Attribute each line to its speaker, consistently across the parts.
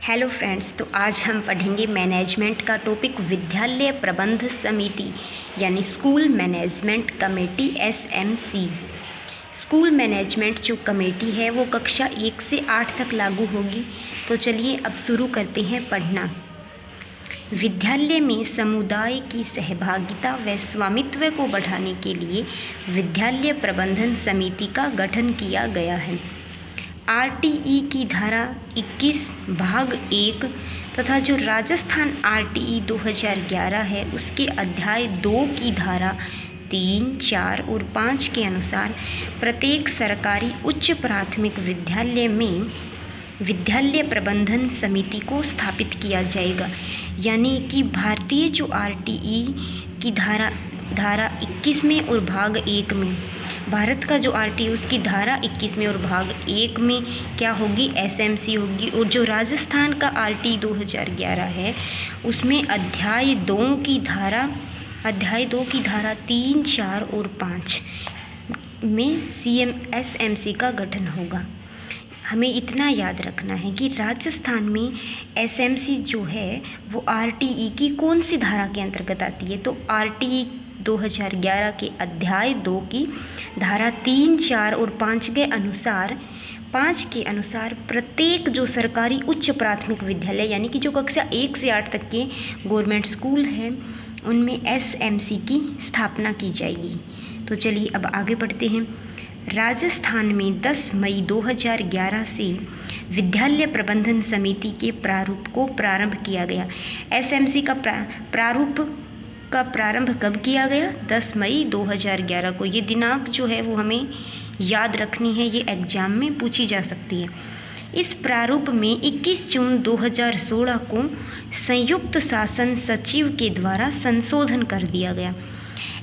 Speaker 1: Hello friends, तो आज हम पढ़ेंगे मैनेजमेंट का टॉपिक विद्यालय प्रबंध समिति यानी school management committee SMC. School management जो कमेटी है वो कक्षा 1 से 8 तक लागू होगी। तो चलिए अब शुरू करते हैं पढ़ना। विद्यालय में समुदाय की सहभागिता व स्वामित्व को बढ़ाने के लिए विद्यालय प्रबंधन समिति का गठन किया गया है। आरटीई की धारा 21 भाग 1 तथा जो राजस्थान आरटीई 2011 है उसके अध्याय 2 की धारा 3, 4 और 5 के अनुसार प्रत्येक सरकारी उच्च प्राथमिक विद्यालय में विद्यालय प्रबंधन समिति को स्थापित किया जाएगा। यानी कि भारतीय जो आरटीई की धारा 21 में और भाग 1 में, भारत का जो आरटीई उसकी धारा 21 में और भाग 1 में क्या होगी, एसएमसी होगी। और जो राजस्थान का आरटीई 2011 है उसमें अध्याय 2 की धारा 3, 4 और 5 में एसएमसी का गठन होगा। हमें इतना याद रखना है कि राजस्थान में एसएमसी जो है वो आरटीई की कौन सी धारा के अंतर्गत आती है। तो आरटीई 2011 के अध्याय 2 की धारा 3, 4 और 5 के अनुसार प्रत्येक जो सरकारी उच्च प्राथमिक विद्यालय यानी कि जो कक्षा 1 से 8 तक के गवर्नमेंट स्कूल हैं उनमें एसएमसी की स्थापना की जाएगी। तो चलिए अब आगे बढ़ते हैं। राजस्थान में 10 मई 2011 से विद्यालय प्रबंधन समिति के प्रारूप को प्रारंभ किया गया। एसएमसी का प्रारूप का प्रारंभ कब किया गया? 10 मई 2011 को। ये दिनांक जो है वो हमें याद रखनी है, ये एग्जाम में पूछी जा सकती है। इस प्रारूप में 21 जून 2016 को संयुक्त शासन सचिव के द्वारा संशोधन कर दिया गया।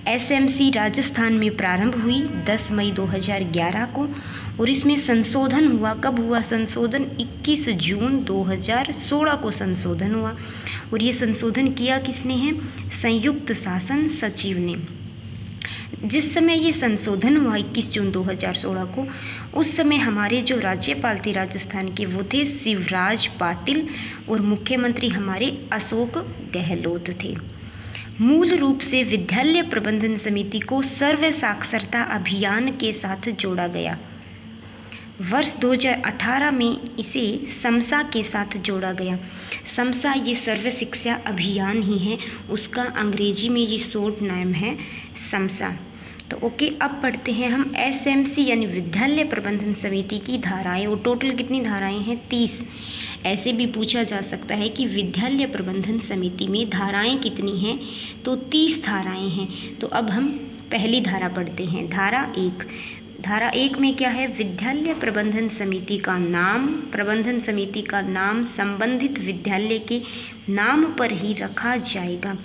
Speaker 1: एसएमसी राजस्थान में प्रारंभ हुई 10 मई 2011 को और इसमें संशोधन हुआ। कब हुआ संशोधन? 21 जून 2016 को संशोधन हुआ। और ये संशोधन किया किसने है? संयुक्त शासन सचिव ने। जिस समय ये संशोधन हुआ 21 जून 2016 को, उस समय हमारे जो राज्यपाल थे राजस्थान के वो थे शिवराज पाटिल और मुख्यमंत्री हमारे अशोक गहलोत थे। मूल रूप से विद्यालय प्रबंधन समिति को सर्व साक्षरता अभियान के साथ जोड़ा गया। वर्ष 2018 में इसे समसा के साथ जोड़ा गया। समसा ये सर्व शिक्षा अभियान ही है, उसका अंग्रेजी में ये शॉर्ट नाम है समसा। तो ओके, अब पढ़ते हैं हम एसएमसी यानी विद्यालय प्रबंधन समिति की धाराएं। और टोटल कितनी धाराएं हैं? 30। ऐसे भी पूछा जा सकता है कि विद्यालय प्रबंधन समिति में धाराएं कितनी हैं? तो 30 धाराएं हैं। तो अब हम पहली धारा पढ़ते हैं। धारा 1 में क्या है? विद्यालय प्रबंधन समिति का नाम संबंधित विद्यालय के नाम पर ही रखा जाएगा।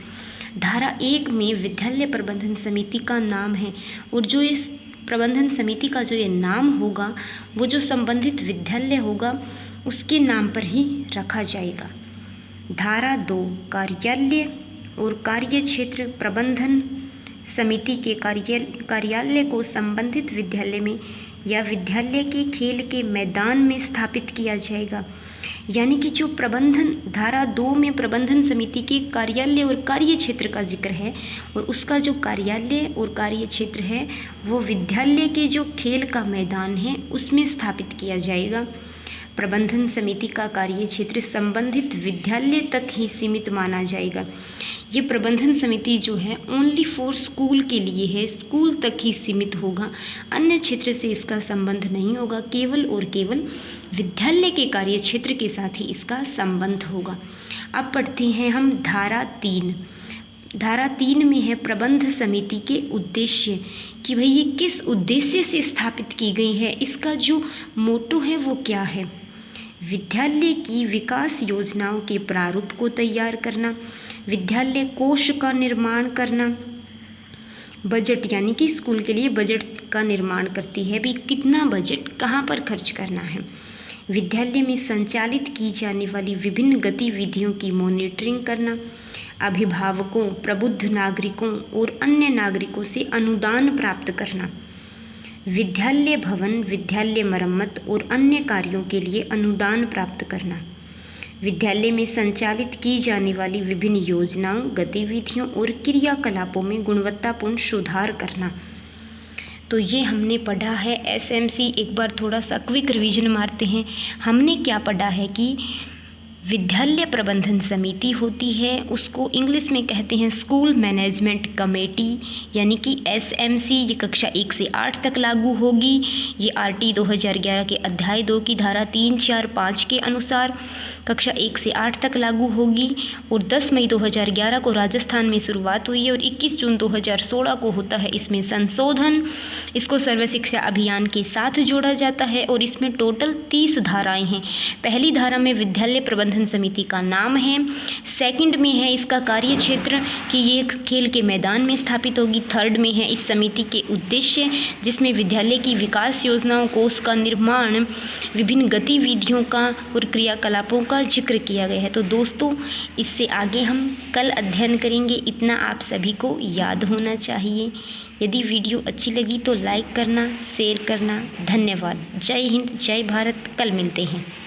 Speaker 1: धारा 1 में विद्यालय प्रबंधन समिति का नाम है और जो इस प्रबंधन समिति का जो ये नाम होगा वो जो संबंधित विद्यालय होगा उसके नाम पर ही रखा जाएगा। धारा 2 कार्यालय और कार्य क्षेत्र प्रबंधन समिति के कार्यालय को संबंधित विद्यालय में या विद्यालय के खेल के मैदान में स्थापित किया जाएगा। यानी कि जो प्रबंधन धारा 2 में प्रबंधन समिति के कार्यालय और कार्य क्षेत्र का जिक्र है और उसका जो कार्यालय और कार्य क्षेत्र है वो विद्यालय के जो खेल का मैदान है उसमें स्थापित किया जाएगा। प्रबंधन समिति का कार्य क्षेत्र संबंधित विद्यालय तक ही सीमित माना जाएगा। ये प्रबंधन समिति जो है ओनली फॉर स्कूल के लिए है, स्कूल तक ही सीमित होगा, अन्य क्षेत्र से इसका संबंध नहीं होगा। केवल और केवल विद्यालय के कार्य क्षेत्र के साथ ही इसका संबंध होगा। अब पढ़ते हैं हम धारा 3। धारा 3 में है प्रबंध समिति के उद्देश्य, कि भाई ये किस उद्देश्य से स्थापित की गई है, इसका जो मोटो है वो क्या है। विद्यालय की विकास योजनाओं के प्रारूप को तैयार करना, विद्यालय कोष का निर्माण करना, बजट यानी कि स्कूल के लिए बजट का निर्माण करती है, भी कितना बजट कहाँ पर खर्च करना है। विद्यालय में संचालित की जाने वाली विभिन्न गतिविधियों की मॉनिटरिंग करना, अभिभावकों, प्रबुद्ध नागरिकों और अन्य नागरिकों से अनुदान प्राप्त करना, विद्यालय भवन, विद्यालय मरम्मत और अन्य कार्यों के लिए अनुदान प्राप्त करना, विद्यालय में संचालित की जाने वाली विभिन्न योजनाओं, गतिविधियों और क्रियाकलापों में गुणवत्तापूर्ण सुधार करना। तो ये हमने पढ़ा है एसएमसी। एक बार थोड़ा सा क्विक रिवीजन मारते हैं। हमने क्या पढ़ा है कि विद्यालय प्रबंधन समिति होती है, उसको इंग्लिश में कहते हैं स्कूल मैनेजमेंट कमेटी, यानी कि एसएमसी। ये कक्षा 1 से 8 तक लागू होगी। ये आरटी 2011 के अध्याय 2 की धारा 3, 4, 5 के अनुसार कक्षा 1 से 8 तक लागू होगी। और 10 मई 2011 को राजस्थान में शुरुआत हुई है और 21 जून 2016 को होता है इसमें संशोधन। इसको सर्व शिक्षा अभियान के साथ जोड़ा जाता है और इसमें टोटल 30 धाराएँ हैं। पहली धारा में विद्यालय प्रबंधन समिति का नाम है। सेकंड में है इसका कार्य क्षेत्र कि ये खेल के मैदान में स्थापित होगी। थर्ड में है इस समिति के उद्देश्य, जिसमें विद्यालय की विकास योजनाओं को उसका निर्माण, विभिन्न गतिविधियों का और क्रियाकलापों का जिक्र किया गया है। तो दोस्तों, इससे आगे हम कल अध्ययन करेंगे। इतना आप सभी को याद होना चाहिए। यदि वीडियो अच्छी लगी तो लाइक करना, शेयर करना। धन्यवाद। जय हिंद, जय भारत। कल मिलते हैं।